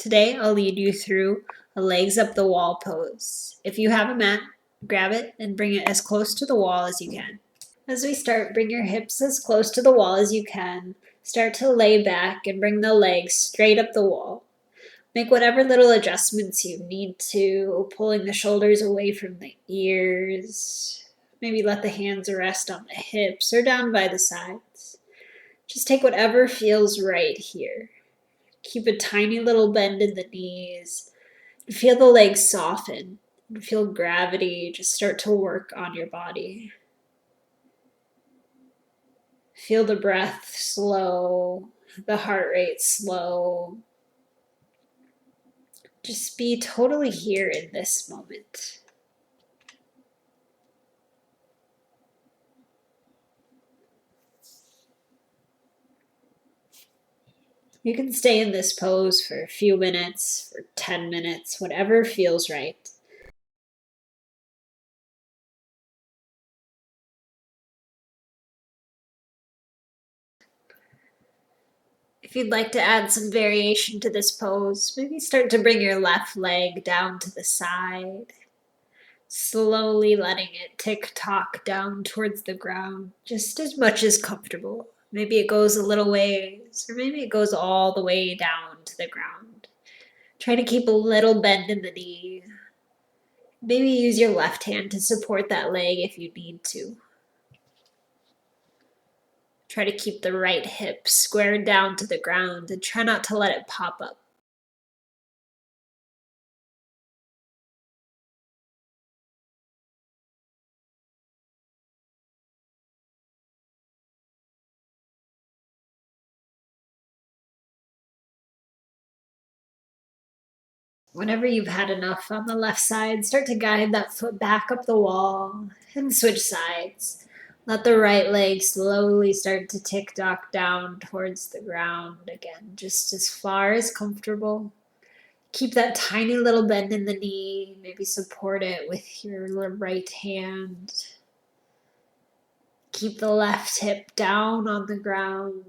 Today I'll lead you through a legs up the wall pose. If you have a mat, grab it and bring it as close to the wall as you can. As we start, bring your hips as close to the wall as you can. Start to lay back and bring the legs straight up the wall. Make whatever little adjustments you need to, pulling the shoulders away from the ears. Maybe let the hands rest on the hips or down by the sides. Just take whatever feels right here. Keep a tiny little bend in the knees. Feel the legs soften. And feel gravity just start to work on your body. Feel the breath slow, the heart rate slow. Just be totally here in this moment. You can stay in this pose for a few minutes, for 10 minutes, whatever feels right. If you'd like to add some variation to this pose, maybe start to bring your left leg down to the side, slowly letting it tick-tock down towards the ground, just as much as comfortable. Maybe it goes a little ways, or maybe it goes all the way down to the ground. Try to keep a little bend in the knee. Maybe use your left hand to support that leg if you need to. Try to keep the right hip squared down to the ground and try not to let it pop up. Whenever you've had enough on the left side, start to guide that foot back up the wall and switch sides. Let the right leg slowly start to tick-tock down towards the ground again, just as far as comfortable. Keep that tiny little bend in the knee, maybe support it with your right hand. Keep the left hip down on the ground.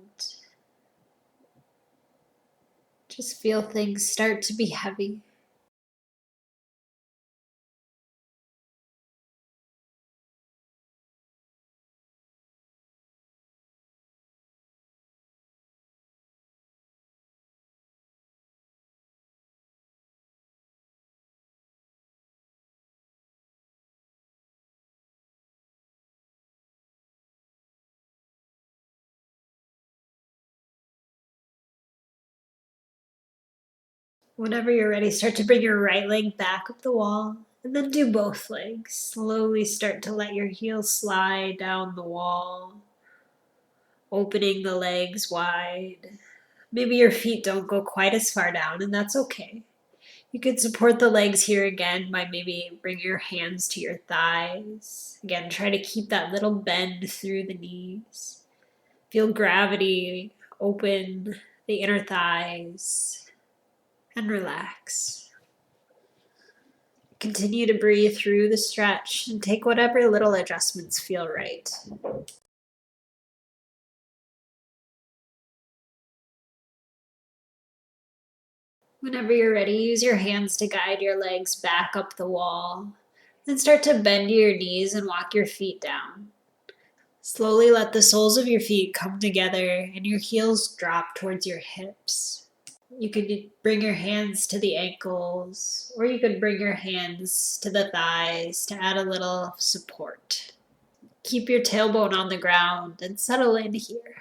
Just feel things start to be heavy. Whenever you're ready, start to bring your right leg back up the wall and then do both legs. Slowly start to let your heels slide down the wall, opening the legs wide. Maybe your feet don't go quite as far down, and that's okay. You could support the legs here again by maybe bring your hands to your thighs. Again, try to keep that little bend through the knees. Feel gravity open the inner thighs and relax. Continue to breathe through the stretch and take whatever little adjustments feel right. Whenever you're ready, use your hands to guide your legs back up the wall. Then start to bend your knees and walk your feet down. Slowly let the soles of your feet come together and your heels drop towards your hips. You could bring your hands to the ankles, or you could bring your hands to the thighs to add a little support. Keep your tailbone on the ground and settle in here.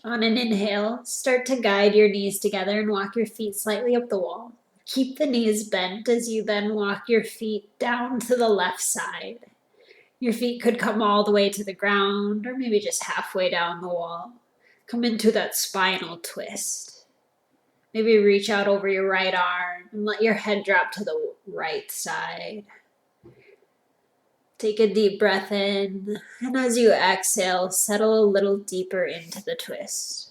On an inhale, start to guide your knees together and walk your feet slightly up the wall. Keep the knees bent as you then walk your feet down to the left side. Your feet could come all the way to the ground or maybe just halfway down the wall. Come into that spinal twist. Maybe reach out over your right arm and let your head drop to the right side. Take a deep breath in, and as you exhale, settle a little deeper into the twist.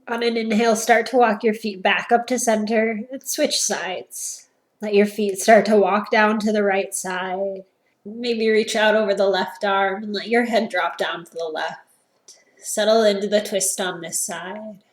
On an inhale, start to walk your feet back up to center and switch sides. Let your feet start to walk down to the right side. Maybe reach out over the left arm and let your head drop down to the left. Settle into the twist on this side.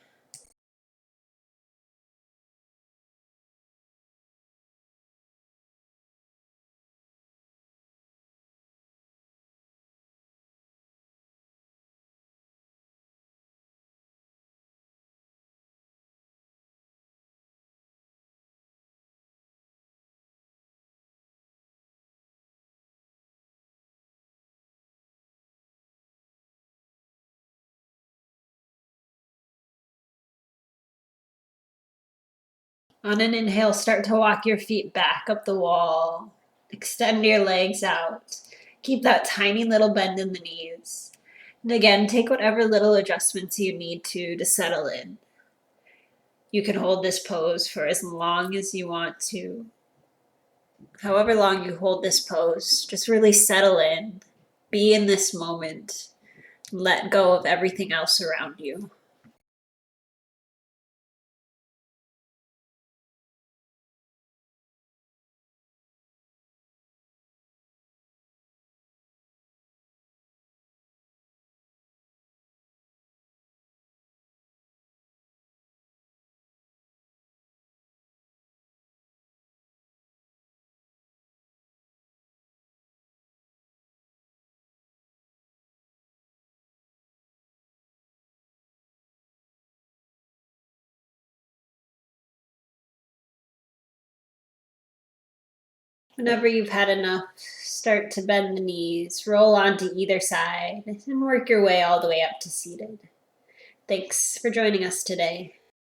On an inhale, start to walk your feet back up the wall. Extend your legs out. Keep that tiny little bend in the knees. And again, take whatever little adjustments you need to settle in. You can hold this pose for as long as you want to. However long you hold this pose, just really settle in. Be in this moment. Let go of everything else around you. Whenever you've had enough, start to bend the knees, roll onto either side, and work your way all the way up to seated. Thanks for joining us today.